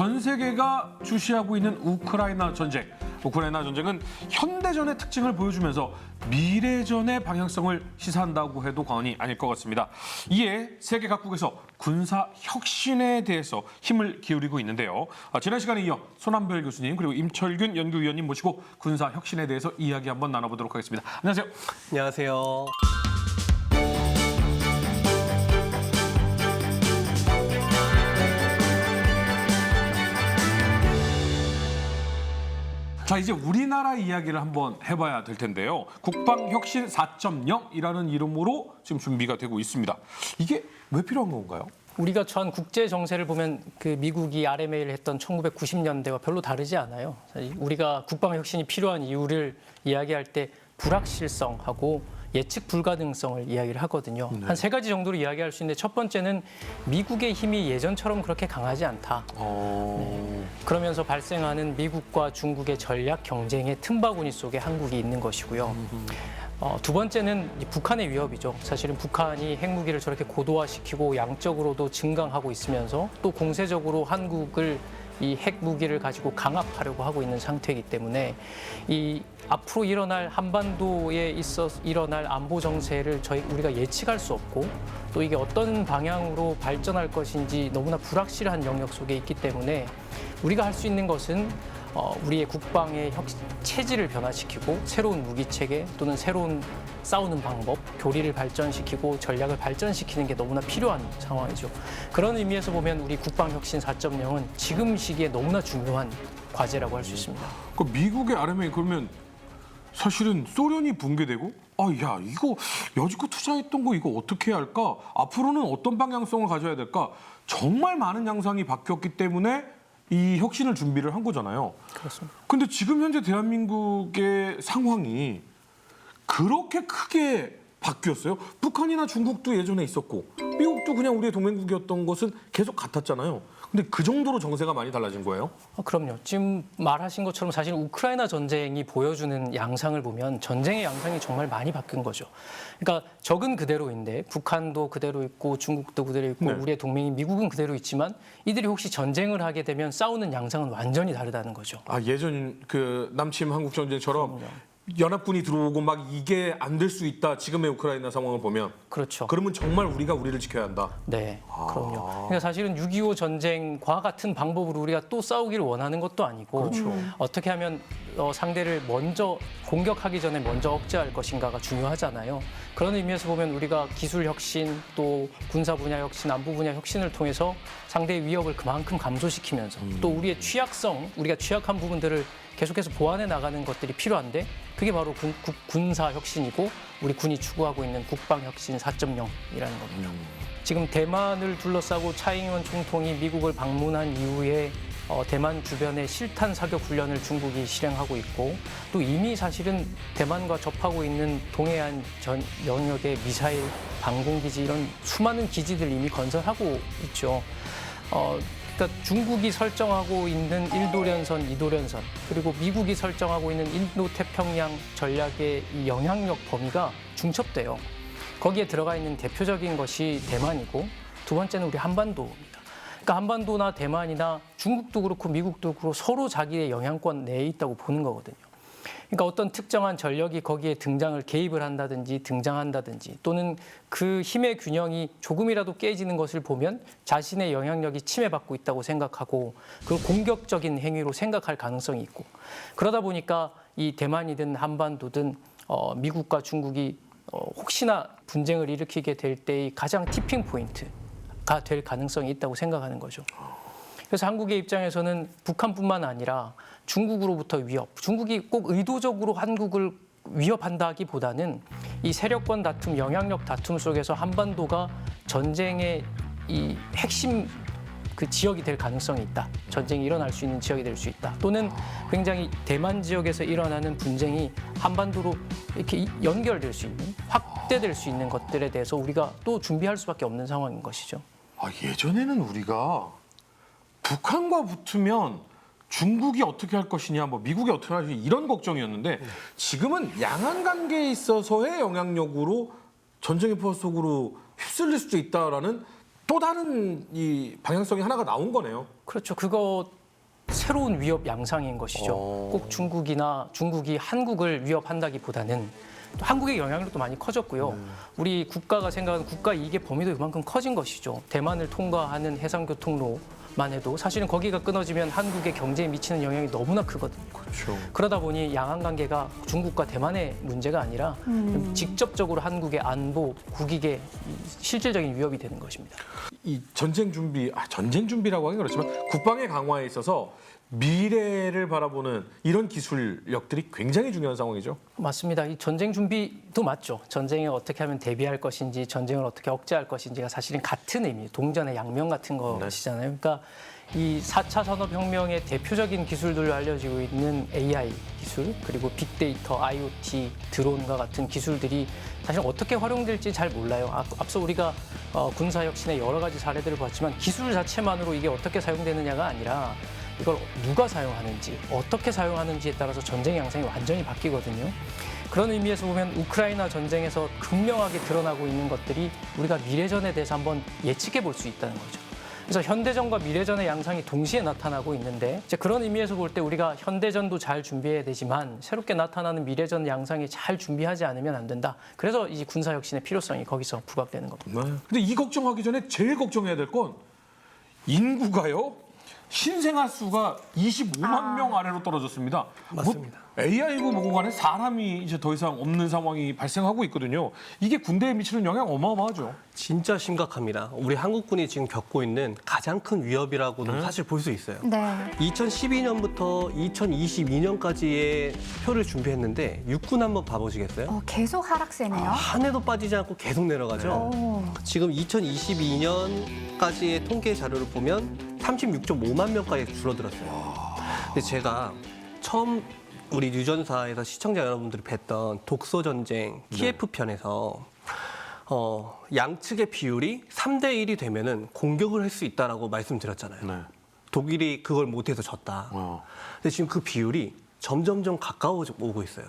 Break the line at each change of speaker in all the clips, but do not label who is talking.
전 세계가 주시하고 있는 우크라이나 전쟁. 우크라이나 전쟁은 현대전의 특징을 보여주면서 미래전의 방향성을 시사한다고 해도 과언이 아닐 것 같습니다. 이에 세계 각국에서 군사 혁신에 대해서 힘을 기울이고 있는데요. 지난 시간에 이어 손한별 교수님 그리고 임철균 연구위원님 모시고 군사 혁신에 대해서 이야기 한번 나눠보도록 하겠습니다. 안녕하세요.
안녕하세요.
자, 이제 우리나라 이야기를 한번 해봐야 될 텐데요. 국방혁신 4.0이라는 이름으로 지금 준비가 되고 있습니다. 이게 왜 필요한 건가요?
우리가 처한 국제 정세를 보면 그 미국이 RMA를 했던 1990년대와 별로 다르지 않아요. 우리가 국방 혁신이 필요한 이유를 이야기할 때 불확실성하고 예측 불가능성을 이야기를 하거든요.
네.
한 3가지 정도로 이야기할 수 있는데 첫 번째는 미국의 힘이 예전처럼 그렇게 강하지 않다. 그러면서 발생하는 미국과 중국의 전략 경쟁의 틈바구니 속에 한국이 있는 것이고요. 두 번째는 북한의 위협이죠. 사실은 북한이 핵무기를 저렇게 고도화시키고 양적으로도 증강하고 있으면서 또 공세적으로 한국을 이 핵무기를 가지고 강압하려고 하고 있는 상태이기 때문에 이 앞으로 일어날 한반도에 있어 일어날 안보 정세를 우리가 예측할 수 없고 또 이게 어떤 방향으로 발전할 것인지 너무나 불확실한 영역 속에 있기 때문에 우리가 할 수 있는 것은 우리의 국방의 체질을 변화시키고 새로운 무기 체계 또는 새로운 싸우는 방법, 교리를 발전시키고 전략을 발전시키는 게 너무나 필요한 상황이죠. 그런 의미에서 보면 우리 국방혁신 4.0은 지금 시기에 너무나 중요한 과제라고 할 수 있습니다.
그 미국의 RMA 그러면 사실은 소련이 붕괴되고 야 이거 여지껏 투자했던 거 이거 어떻게 해야 할까? 앞으로는 어떤 방향성을 가져야 될까? 정말 많은 양상이 바뀌었기 때문에 이 혁신을 준비를 한 거잖아요.
그렇습니다.
근데 지금 현재 대한민국의 상황이 그렇게 크게 바뀌었어요. 북한이나 중국도 예전에 있었고 미국도 그냥 우리의 동맹국이었던 것은 계속 같았잖아요. 근데 그 정도로 정세가 많이 달라진 거예요?
그럼요. 지금 말하신 것처럼 사실 우크라이나 전쟁이 보여주는 양상을 보면 전쟁의 양상이 정말 많이 바뀐 거죠. 그러니까 적은 그대로인데 북한도 그대로 있고 중국도 그대로 있고
네.
우리의 동맹인 미국은 그대로 있지만 이들이 혹시 전쟁을 하게 되면 싸우는 양상은 완전히 다르다는 거죠.
예전 그 남침 한국 전쟁처럼 연합군이 들어오고 막 이게 안 될 수 있다. 지금의 우크라이나 상황을 보면.
그렇죠.
그러면 정말 우리가 우리를 지켜야 한다.
네, 그럼요. 그러니까 사실은 6.25 전쟁과 같은 방법으로 우리가 또 싸우기를 원하는 것도 아니고
그렇죠.
어떻게 하면 상대를 먼저 공격하기 전에 먼저 억제할 것인가가 중요하잖아요. 그런 의미에서 보면 우리가 기술 혁신 또 군사 분야 혁신, 안보 분야 혁신을 통해서 상대의 위협을 그만큼 감소시키면서 또 우리의 취약성, 우리가 취약한 부분들을 계속해서 보완해 나가는 것들이 필요한데 그게 바로 군사 혁신이고 우리 군이 추구하고 있는 국방 혁신 4.0이라는 겁니다. 지금 대만을 둘러싸고 차이잉원 총통이 미국을 방문한 이후에 대만 주변의 실탄 사격 훈련을 중국이 실행하고 있고 또 이미 사실은 대만과 접하고 있는 동해안 전 영역의 미사일 방공기지 이런 수많은 기지들 이미 건설하고 있죠. 그러니까 중국이 설정하고 있는 1도련선, 2도련선 그리고 미국이 설정하고 있는 인도태평양 전략의 이 영향력 범위가 중첩돼요. 거기에 들어가 있는 대표적인 것이 대만이고 두 번째는 우리 한반도입니다. 그러니까 한반도나 대만이나 중국도 그렇고 미국도 그렇고 서로 자기의 영향권 내에 있다고 보는 거거든요. 그러니까 어떤 특정한 전력이 거기에 개입을 한다든지 등장한다든지 또는 그 힘의 균형이 조금이라도 깨지는 것을 보면 자신의 영향력이 침해받고 있다고 생각하고 그 공격적인 행위로 생각할 가능성이 있고 그러다 보니까 이 대만이든 한반도든 미국과 중국이 혹시나 분쟁을 일으키게 될 때의 가장 티핑 포인트가 될 가능성이 있다고 생각하는 거죠. 그래서 한국의 입장에서는 북한뿐만 아니라 중국으로부터 위협, 중국이 꼭 의도적으로 한국을 위협한다기보다는 이 세력권 다툼, 영향력 다툼 속에서 한반도가 전쟁의 이 핵심 그 지역이 될 가능성이 있다. 전쟁이 일어날 수 있는 지역이 될 수 있다. 또는 굉장히 대만 지역에서 일어나는 분쟁이 한반도로 이렇게 연결될 수 있는, 확대될 수 있는 것들에 대해서 우리가 또 준비할 수밖에 없는 상황인 것이죠.
예전에는 우리가 북한과 붙으면 중국이 어떻게 할 것이냐, 미국이 어떻게 할 것이냐 이런 걱정이었는데 지금은 양안 관계에 있어서의 영향력으로 전쟁의 포화 속으로 휩쓸릴 수도 있다라는 또 다른 이 방향성이 하나가 나온 거네요.
그렇죠. 그거 새로운 위협 양상인 것이죠. 꼭 중국이 한국을 위협한다기보다는 또 한국의 영향력도 많이 커졌고요. 우리 국가가 생각하는 국가 이익의 범위도 그만큼 커진 것이죠. 대만을 통과하는 해상교통로만 해도 사실은 거기가 끊어지면 한국의 경제에 미치는 영향이 너무나 크거든요.
그렇죠.
그러다 보니 양안 관계가 중국과 대만의 문제가 아니라 직접적으로 한국의 안보, 국익에 실질적인 위협이 되는 것입니다.
이 전쟁 준비라고 하긴 그렇지만 국방의 강화에 있어서 미래를 바라보는 이런 기술력들이 굉장히 중요한 상황이죠.
맞습니다. 이 전쟁 준비도 맞죠. 전쟁에 어떻게 하면 대비할 것인지, 전쟁을 어떻게 억제할 것인지가 사실은 같은 의미, 동전의 양면 같은 것이잖아요. 그러니까 이 4차 산업혁명의 대표적인 기술들로 알려지고 있는 AI 기술, 그리고 빅데이터, IoT, 드론과 같은 기술들이 사실 어떻게 활용될지 잘 몰라요. 앞서 우리가 군사혁신의 여러 가지 사례들을 봤지만 기술 자체만으로 이게 어떻게 사용되느냐가 아니라 이걸 누가 사용하는지, 어떻게 사용하는지에 따라서 전쟁 양상이 완전히 바뀌거든요. 그런 의미에서 보면 우크라이나 전쟁에서 극명하게 드러나고 있는 것들이 우리가 미래전에 대해서 한번 예측해 볼 수 있다는 거죠. 그래서 현대전과 미래전의 양상이 동시에 나타나고 있는데 이제 그런 의미에서 볼 때 우리가 현대전도 잘 준비해야 되지만 새롭게 나타나는 미래전 양상이 잘 준비하지 않으면 안 된다. 그래서 이 군사혁신의 필요성이 거기서 부각되는 겁니다.
네. 근데 이 걱정하기 전에 제일 걱정해야 될 건 인구가요. 신생아 수가 25만 명 아래로 떨어졌습니다.
맞습니다.
뭐 AI고 뭐고 간에 사람이 이제 더 이상 없는 상황이 발생하고 있거든요. 이게 군대에 미치는 영향 어마어마하죠.
진짜 심각합니다. 우리 한국군이 지금 겪고 있는 가장 큰 위협이라고는 사실 볼 수 있어요.
네.
2012년부터 2022년까지의 표를 준비했는데 육군 한번 봐보시겠어요?
계속 하락세네요.
한 해도 빠지지 않고 계속 내려가죠.
오.
지금 2022년까지의 통계 자료를 보면 36.5만 명까지 줄어들었어요. 근데 제가 처음 우리 유전사에서 시청자 여러분들이 뵀던 독소 전쟁 키예프 편에서 양측의 비율이 3대 1이 되면은 공격을 할 수 있다라고 말씀드렸잖아요.
네.
독일이 그걸 못해서 졌다. 근데 지금 그 비율이 점점점 가까워져 오고 있어요.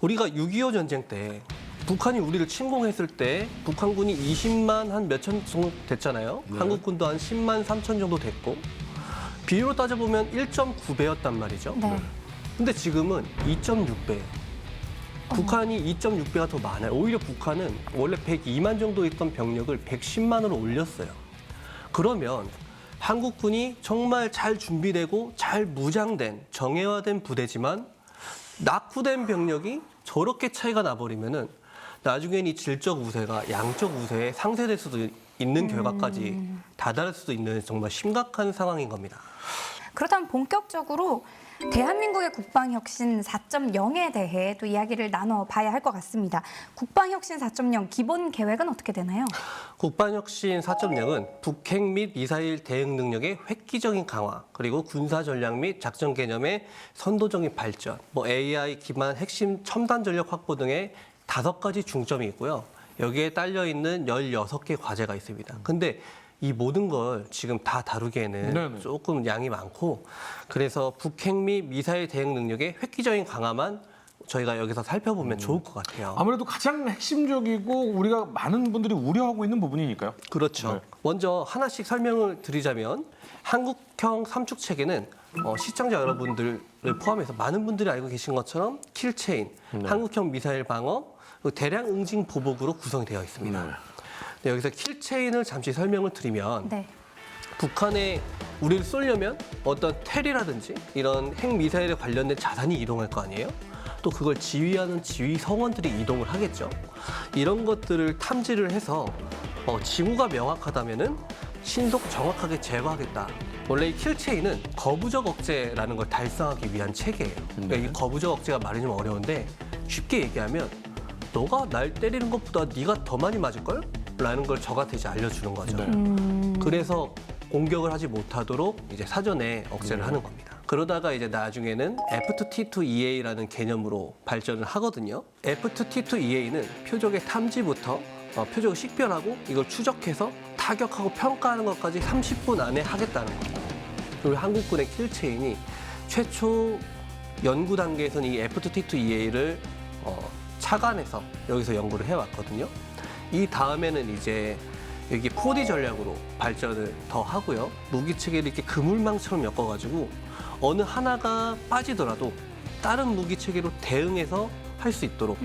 우리가 6.25 전쟁 때 북한이 우리를 침공했을 때 북한군이 20만 한 몇천 정도 됐잖아요. 한국군도 한 10만 3천 정도 됐고 비율로 따져보면 1.9배였단 말이죠.
네.
근데 지금은 2.6배. 북한이 2.6배가 더 많아요. 오히려 북한은 원래 102만 정도 있던 병력을 110만으로 올렸어요. 그러면 한국군이 정말 잘 준비되고 잘 무장된 정예화된 부대지만 낙후된 병력이 저렇게 차이가 나버리면은 나중엔 이 질적 우세가 양적 우세에 상쇄될 수도 있는 결과까지 다다를 수도 있는 정말 심각한 상황인 겁니다.
그렇다면 본격적으로 대한민국의 국방혁신 4.0에 대해 또 이야기를 나눠봐야 할 것 같습니다. 국방혁신 4.0 기본 계획은 어떻게 되나요?
국방혁신 4.0은 북핵 및 미사일 대응 능력의 획기적인 강화, 그리고 군사 전략 및 작전 개념의 선도적인 발전, AI 기반 핵심 첨단 전력 확보 등의 5가지 중점이 있고요. 여기에 딸려 있는 16개 과제가 있습니다. 근데 이 모든 걸 지금 다 다루기에는
네네.
조금 양이 많고 그래서 북핵 및 미사일 대응 능력의 획기적인 강화만 저희가 여기서 살펴보면 좋을 것 같아요.
아무래도 가장 핵심적이고 우리가 많은 분들이 우려하고 있는 부분이니까요.
그렇죠.
네.
먼저 하나씩 설명을 드리자면 한국형 삼축 체계는 시청자 여러분들을 포함해서 많은 분들이 알고 계신 것처럼 킬체인, 한국형 미사일 방어, 그리고 대량 응징 보복으로 구성이 되어 있습니다. 네, 여기서 킬체인을 잠시 설명을 드리면
네.
북한에 우리를 쏘려면 어떤 텔이라든지 이런 핵 미사일에 관련된 자산이 이동할 거 아니에요? 또 그걸 지휘하는 지휘 성원들이 이동을 하겠죠. 이런 것들을 탐지를 해서 징후가 명확하다면은 신속 정확하게 제거하겠다. 원래 이 킬체인은 거부적 억제라는 걸 달성하기 위한 체계예요. 그러니까 이 거부적 억제가 말이 좀 어려운데 쉽게 얘기하면 너가 날 때리는 것보다 네가 더 많이 맞을걸? 라는 걸 저한테 이제 알려주는 거죠. 그래서 공격을 하지 못하도록 이제 사전에 억제를 하는 겁니다. 그러다가 이제 나중에는 F2T2EA라는 개념으로 발전을 하거든요. F2T2EA는 표적의 탐지부터 표적을 식별하고 이걸 추적해서 타격하고 평가하는 것까지 30분 안에 하겠다는 거예요. 그리고 한국군의 킬체인이 최초 연구 단계에서는 이 F2T2EA를 착안해서 여기서 연구를 해왔거든요. 이 다음에는 이제 여기 4D 전략으로 발전을 더 하고요. 무기 체계를 이렇게 그물망처럼 엮어가지고 어느 하나가 빠지더라도 다른 무기 체계로 대응해서 할 수 있도록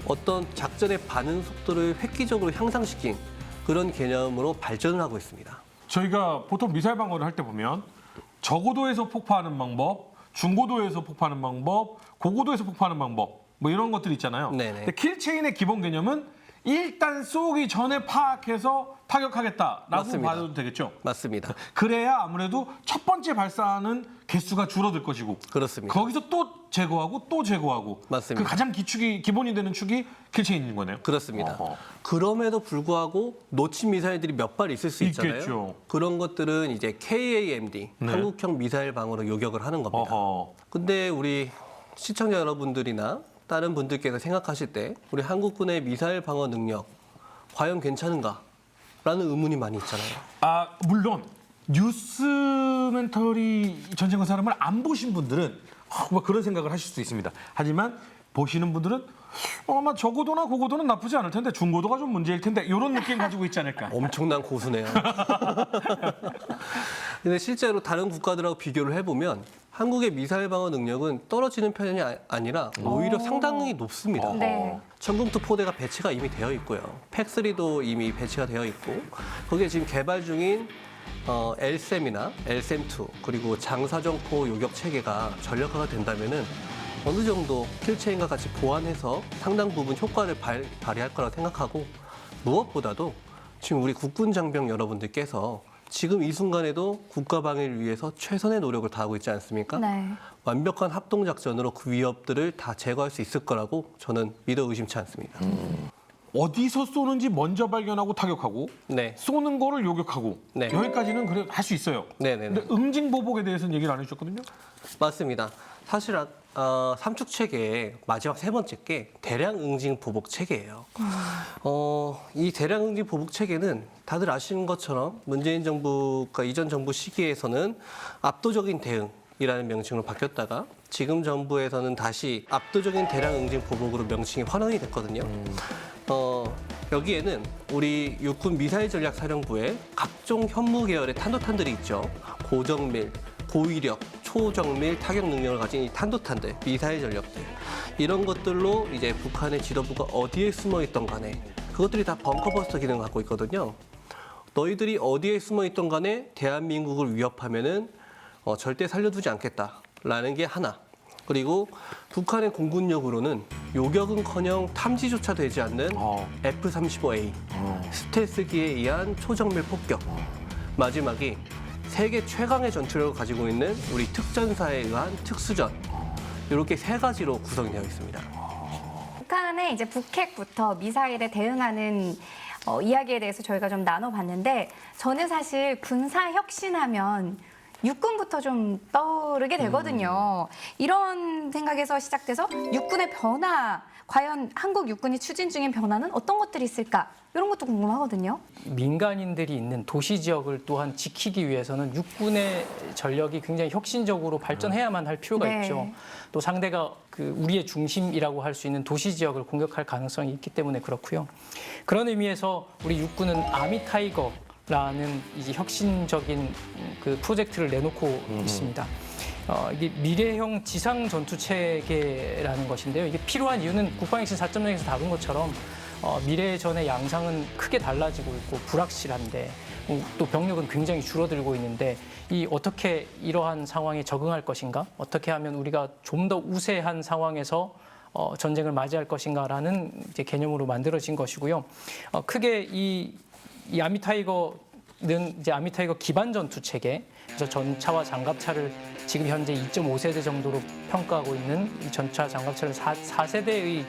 어떤 작전의 반응 속도를 획기적으로 향상시킨 그런 개념으로 발전을 하고 있습니다.
저희가 보통 미사일 방어를 할 때 보면 저고도에서 폭파하는 방법, 중고도에서 폭파하는 방법, 고고도에서 폭파하는 방법 뭐 이런 것들이 있잖아요.
네네.
근데 킬체인의 기본 개념은 일단 쏘기 전에 파악해서 타격하겠다라고
맞습니다.
봐도 되겠죠.
맞습니다.
그래야 아무래도 첫 번째 발사하는 개수가 줄어들 것이고
그렇습니다.
거기서 또 제거하고 또 제거하고
맞습니다.
그 가장 기본이 되는 축이 킬체인인 거네요.
그렇습니다.
어허.
그럼에도 불구하고 놓친 미사일들이 몇 발 있을 수 있잖아요.
있겠죠.
그런 것들은 이제 KAMD,
네.
한국형 미사일 방어로 요격을 하는 겁니다.
어허.
근데 우리 시청자 여러분들이나 다른 분들께서 생각하실 때 우리 한국군의 미사일 방어 능력 과연 괜찮은가? 라는 의문이 많이 있잖아요.
아 물론 뉴스멘터리 전쟁과 사람을 안 보신 분들은 뭐 그런 생각을 하실 수 있습니다. 하지만 보시는 분들은 아마 저고도나 고고도는 나쁘지 않을 텐데 중고도가 좀 문제일 텐데 이런 느낌 가지고 있지 않을까.
엄청난 고수네요. 근데 실제로 다른 국가들하고 비교를 해보면 한국의 미사일 방어 능력은 떨어지는 편이 아니라 오히려 상당히 높습니다.
네.
천궁투 포대가 배치가 이미 되어 있고요. 팩3도 이미 배치가 되어 있고 거기에 지금 개발 중인 LSAM이나 LSAM2 그리고 장사정포 요격 체계가 전력화가 된다면은 어느 정도 킬체인과 같이 보완해서 상당 부분 효과를 발휘할 거라고 생각하고 무엇보다도 지금 우리 국군 장병 여러분들께서 지금 이 순간에도 국가 방위를 위해서 최선의 노력을 다하고 있지 않습니까?
네.
완벽한 합동 작전으로 그 위협들을 다 제거할 수 있을 거라고 저는 믿어 의심치 않습니다.
어디서 쏘는지 먼저 발견하고 타격하고
네.
쏘는 거를 요격하고
네.
여기까지는 그래 할 수 있어요.
네네네.
근데 응징보복에 대해서는 얘기를 안 해주셨거든요.
맞습니다. 사실 삼축 체계의 마지막 세 번째 게 대량 응징 보복 체계예요. 이 대량 응징 보복 체계는 다들 아시는 것처럼 문재인 정부가 이전 정부 시기에서는 압도적인 대응이라는 명칭으로 바뀌었다가 지금 정부에서는 다시 압도적인 대량 응징 보복으로 명칭이 환원이 됐거든요. 여기에는 우리 육군 미사일 전략 사령부의 각종 현무 계열의 탄도탄들이 있죠. 고정밀, 고위력, 초정밀 타격 능력을 가진 이 탄도탄들, 미사일 전력들 이런 것들로 이제 북한의 지도부가 어디에 숨어 있던 간에 그것들이 다 벙커버스터 기능을 갖고 있거든요. 너희들이 어디에 숨어 있던 간에 대한민국을 위협하면은 절대 살려두지 않겠다라는 게 하나. 그리고 북한의 공군력으로는 요격은커녕 탐지조차 되지 않는 F-35A 스텔스기에 의한 초정밀 폭격. 마지막이 세계 최강의 전투력을 가지고 있는 우리 특전사에 의한 특수전. 이렇게 세 가지로 구성이 되어 있습니다.
북한의 이제 북핵부터 미사일에 대응하는 이야기에 대해서 저희가 좀 나눠봤는데 저는 사실 군사 혁신하면 육군부터 좀 떠오르게 되거든요. 이런 생각에서 시작돼서 육군의 변화, 과연 한국 육군이 추진 중인 변화는 어떤 것들이 있을까? 이런 것도 궁금하거든요.
민간인들이 있는 도시 지역을 또한 지키기 위해서는 육군의 전력이 굉장히 혁신적으로 발전해야만 할 필요가
네. 있죠.
또 상대가 우리의 중심이라고 할 수 있는 도시 지역을 공격할 가능성이 있기 때문에 그렇고요. 그런 의미에서 우리 육군은 아미 타이거 라는 이제 혁신적인 그 프로젝트를 내놓고 있습니다. 이게 미래형 지상 전투 체계라는 것인데요. 이게 필요한 이유는 국방혁신 4.0에서 다룬 것처럼 미래전의 양상은 크게 달라지고 있고 불확실한데 또 병력은 굉장히 줄어들고 있는데 어떻게 이러한 상황에 적응할 것인가? 어떻게 하면 우리가 좀 더 우세한 상황에서 전쟁을 맞이할 것인가라는 이제 개념으로 만들어진 것이고요. 크게 이 아미타이거는 이제 아미타이거 기반 전투 체계, 그래서 전차와 장갑차를 지금 현재 2.5세대 정도로 평가하고 있는 이 전차 장갑차를 4세대의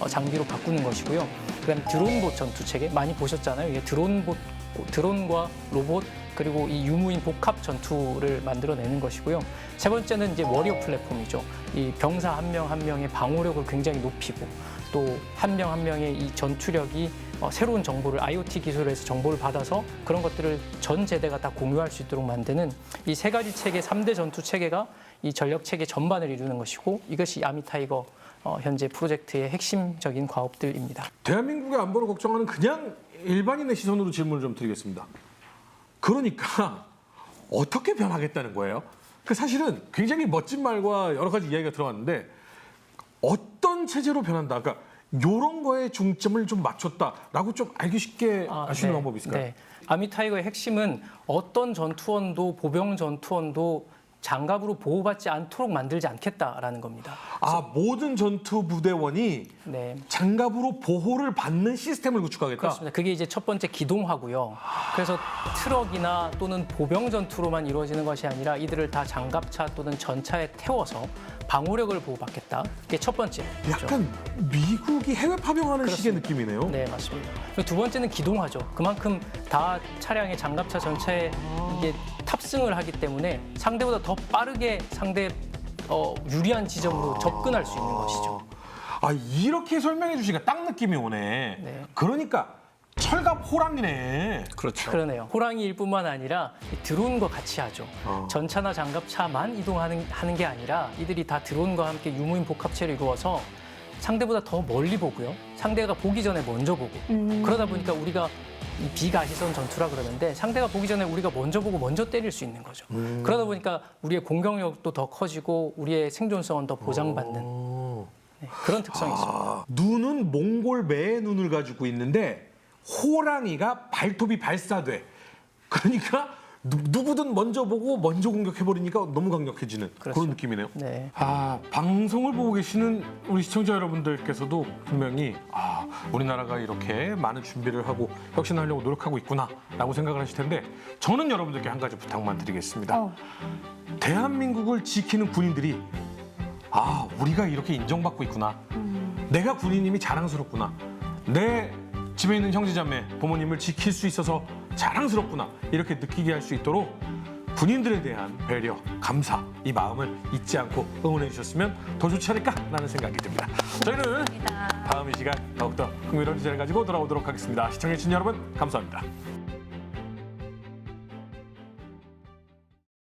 장비로 바꾸는 것이고요. 그다음에 드론봇 전투 체계 많이 보셨잖아요. 이게 드론과 로봇 그리고 이 유무인 복합 전투를 만들어내는 것이고요. 세 번째는 이제 워리어 플랫폼이죠. 이 병사 한 명 한 명의 방어력을 굉장히 높이고 또 한 명 한 명의 이 전투력이 새로운 정보를 IoT 기술에서 정보를 받아서 그런 것들을 전 제대가 다 공유할 수 있도록 만드는 이 세 가지 체계, 3대 전투 체계가 이 전력 체계 전반을 이루는 것이고 이것이 아미타이거 현재 프로젝트의 핵심적인 과업들입니다.
대한민국의 안보를 걱정하는 그냥 일반인의 시선으로 질문을 좀 드리겠습니다. 그러니까 어떻게 변하겠다는 거예요? 그 사실은 굉장히 멋진 말과 여러 가지 이야기가 들어갔는데 어떤 체제로 변한다. 그러니까 이런 거에 중점을 좀 맞췄다라고 좀 알기 쉽게 알 수 있는 방법이 있을까요?
네. 아미타이거의 핵심은 어떤 전투원도 보병 전투원도 장갑으로 보호받지 않도록 만들지 않겠다라는 겁니다.
모든 전투 부대원이
네.
장갑으로 보호를 받는 시스템을 구축하겠다.
그렇습니다. 그게 이제 첫 번째 기동화고요. 그래서 트럭이나 또는 보병 전투로만 이루어지는 것이 아니라 이들을 다 장갑차 또는 전차에 태워서 방호력을 보호받겠다. 이게 첫 번째.
약간 미국이 해외 파병하는 식의 느낌이네요.
네, 맞습니다. 그리고 두 번째는 기동화죠. 그만큼 다 차량에 장갑차 전차에 이게 탑승을 하기 때문에 상대보다 더 빠르게 상대 유리한 지점으로 접근할 수 있는 것이죠.
이렇게 설명해 주시니까 딱 느낌이 오네.
네.
그러니까 철갑 호랑이네.
그렇죠.
그러네요. 호랑이일 뿐만 아니라 드론과 같이 하죠. 전차나 장갑차만 이동하는 게 아니라 이들이 다 드론과 함께 유무인 복합체를 이루어서 상대보다 더 멀리 보고요. 상대가 보기 전에 먼저 보고. 그러다 보니까 우리가 이 비가시선 전투라 그러는데 상대가 보기 전에 우리가 먼저 보고 먼저 때릴 수 있는 거죠. 그러다 보니까 우리의 공격력도 더 커지고 우리의 생존성은 더 보장받는 그런 특성이 있습니다.
눈은 몽골 매의 눈을 가지고 있는데 호랑이가 발톱이 발사돼. 그러니까 누구든 먼저 보고 먼저 공격해버리니까 너무 강력해지는
그렇죠.
그런 느낌이네요.
네.
방송을 보고 계시는 우리 시청자 여러분들께서도 분명히 우리나라가 이렇게 많은 준비를 하고 혁신하려고 노력하고 있구나라고 생각을 하실 텐데 저는 여러분들께 한 가지 부탁만 드리겠습니다. 대한민국을 지키는 군인들이 우리가 이렇게 인정받고 있구나. 내가 군인님이 자랑스럽구나. 내 집에 있는 형제자매, 부모님을 지킬 수 있어서 자랑스럽구나. 이렇게 느끼게 할 수 있도록 군인들에 대한 배려, 감사, 이 마음을 잊지 않고 응원해 주셨으면 더 좋지 않을까라는 생각이 듭니다. 저희는 다음 이 시간 더욱더 흥미로운 주제를 가지고 돌아오도록 하겠습니다. 시청해주신 여러분 감사합니다.